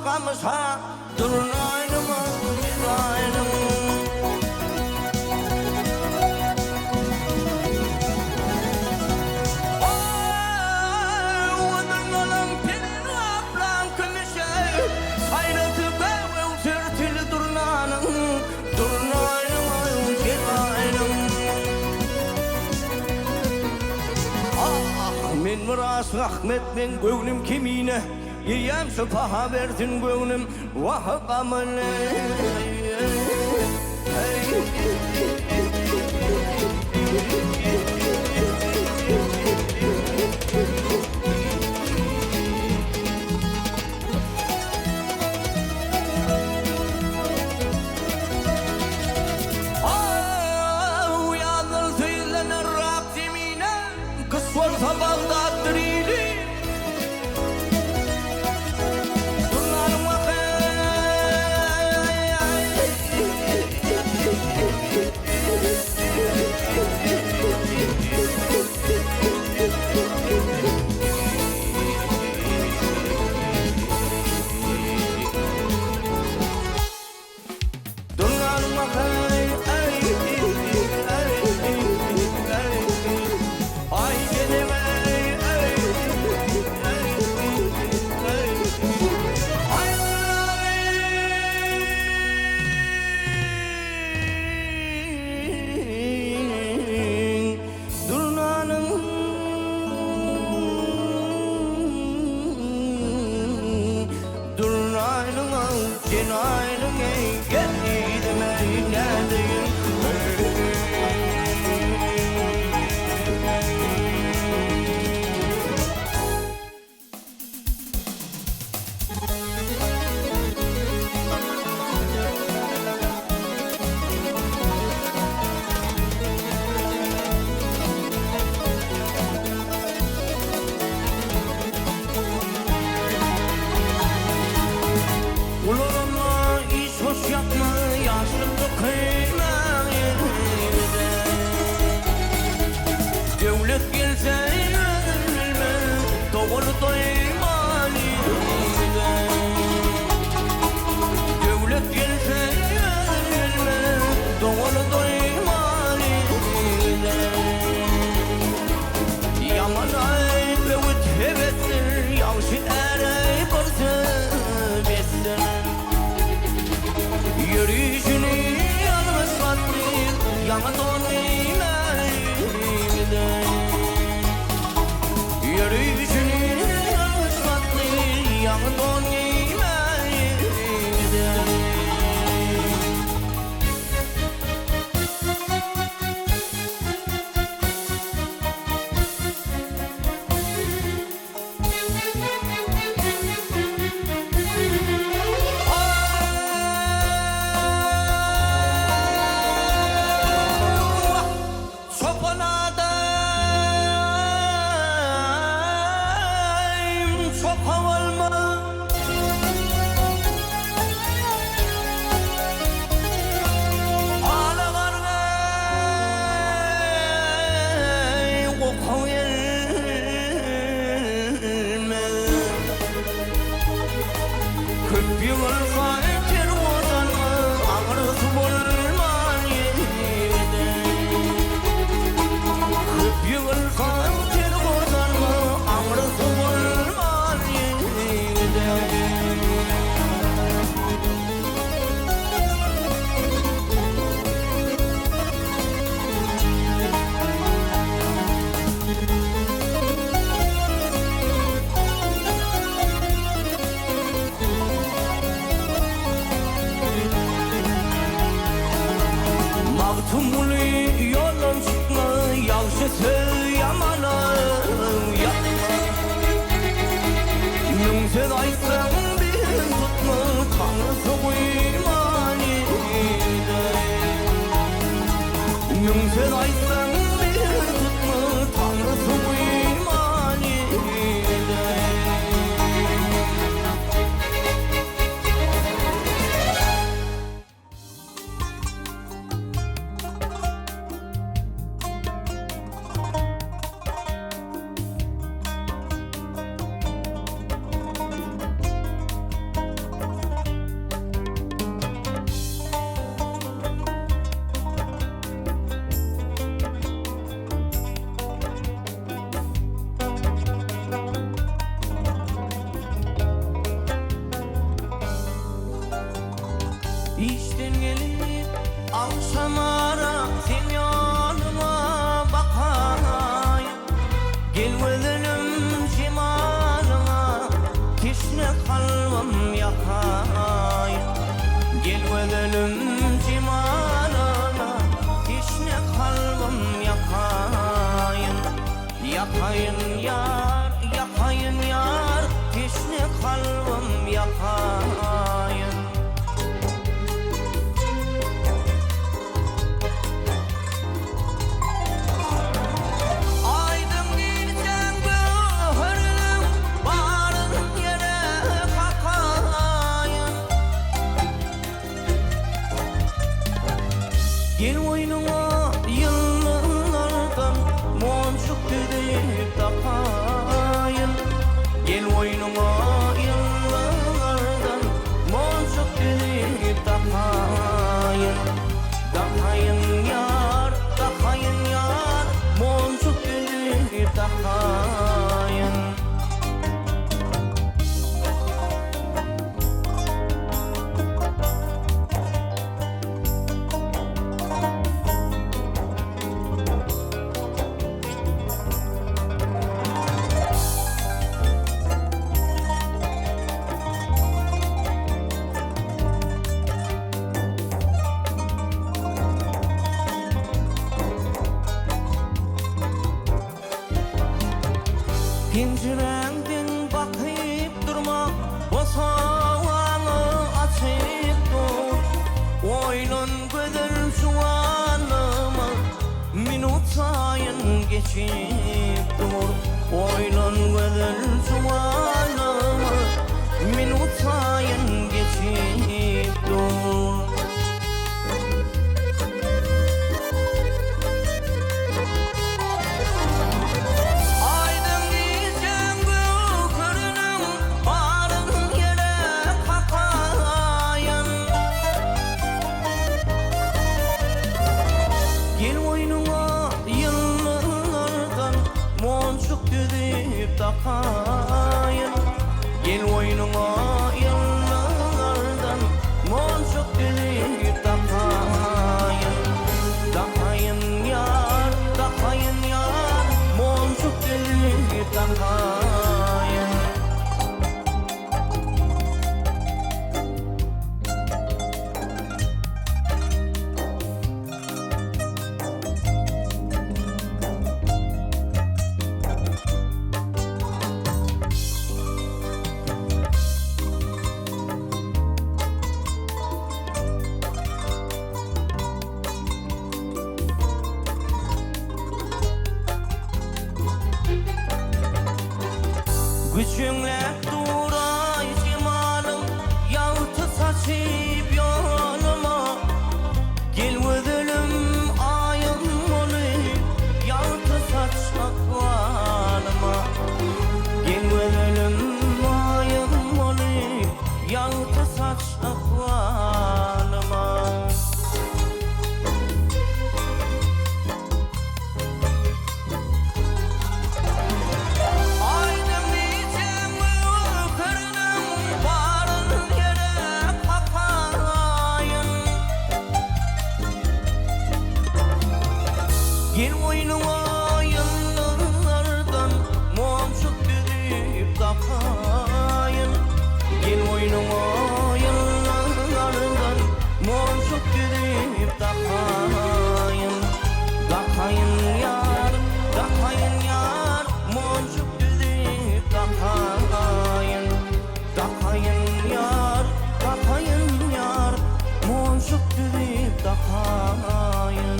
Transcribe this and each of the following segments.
kalmışa durun aynımı bir aynım. Men miras rahmet men göğnüm kemine yiyem sıfaha verdin göğnüm vah kamale. İşten gelip akşam ara sen yanıma bakayım. Gel verelim cemalına, teşne kalbim yakayım. Gel verelim cemalına, teşne kalbim yakayım. Yakayın yar, yakayın yar, teşne kalbim yakayın. Gel oyunuma yıllardan moncuk düdüğü takayım. Gel oyunuma yıllardan moncuk düdüğü takayım. Takayın yar, takayın yar, moncuk düdüğü takayın. Pencerenden bakıp durma, o soğanı açıp dur. Oynan gözüm şu anıma, minutayın geçip dur. Oynan gözüm şu anıma, minutayın geçip dur. Takayın. Gel oyunuma yıllardan moncuk düdüğü takayın. Takayın yar, takayın yar, moncuk düdüğü takayın. Güçünle duray cemalım, yağıtı saçıp yanıma. Gel verelim ayım onu, yağıtı saç akvalıma. Gel verelim ayım onu, yağıtı saç akvalıma. Gel oyunuma yıllardan moncuk düdüğü takayın. Gel oyunuma yıllardan moncuk düdüğü takayın. Takayın yar, takayın yar, moncuk düdüğü takayın. Takayın yar, takayın yar, moncuk düdüğü takayın.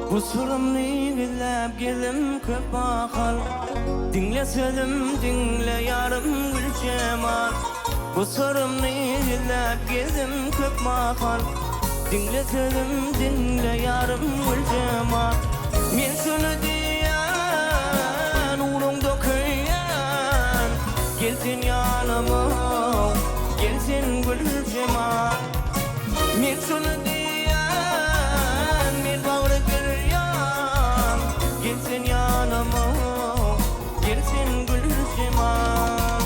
Kusurumni gizlep geldim köp bakal. Dinle sözüm, dinle yarım gül cemal. Kusurumni gizlep geldim köp bakal. Dinle sözüm, dinle yarım gül cemal. Men şunu diyen, uğrumda köyyen. Gelsin yanıma, gelsin gül cemal. Men şunu diyen, men bağrı gülyan. Gelsin yanıma, gelsin gül cemal.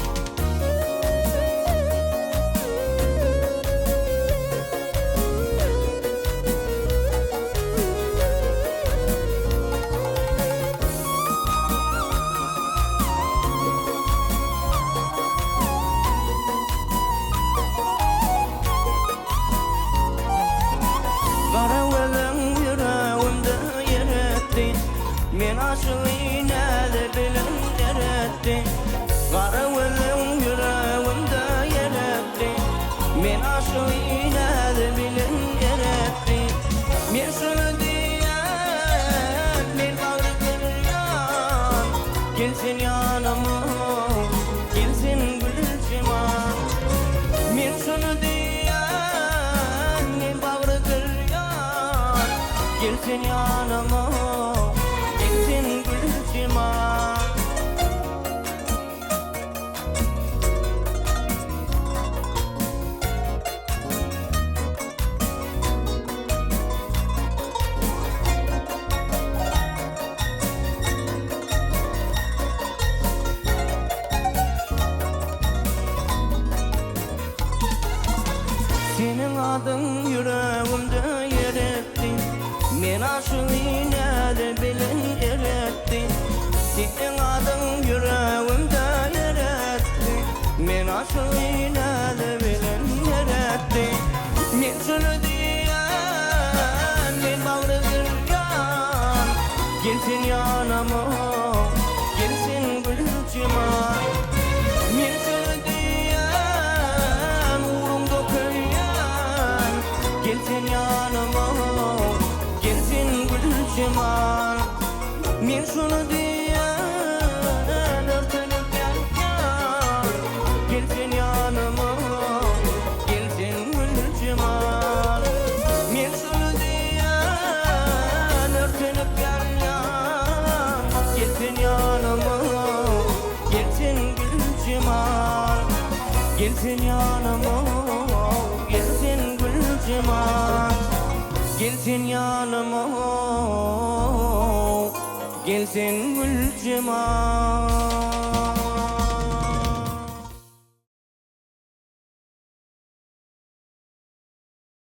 yeretti Garıvılım yüreğimde yeretti Men aşığıyla da bilin yeretti Men şunu diyen men bağrı kıryan Gelsin yanıma gelsin gülcüma Men şunu diyen men bağrı kıryan Gelsin yanıma gelsin gülcüma Senin adın yüreğimde yer etti Men aşığıyla da bilin yer etti Senin adın yüreğimde yer etti Men aşığıyla da bilin yer etti Men şunu diyen men bağrı kırgan Gelsin yanıma gelsin gülcüma Men şunu diyen uğrumda köyyen Gelsin yanıma gelsin gülcüma Men şunu diyen örtünüp gelken Gelsin yanıma gelsin gülcüma Men şunu diyen örtünüp gelken Gelsin yanıma gelsin gülcüma Gelsin yanıma gelsin gülcüma Gelsin yanıma gelsin gülcüma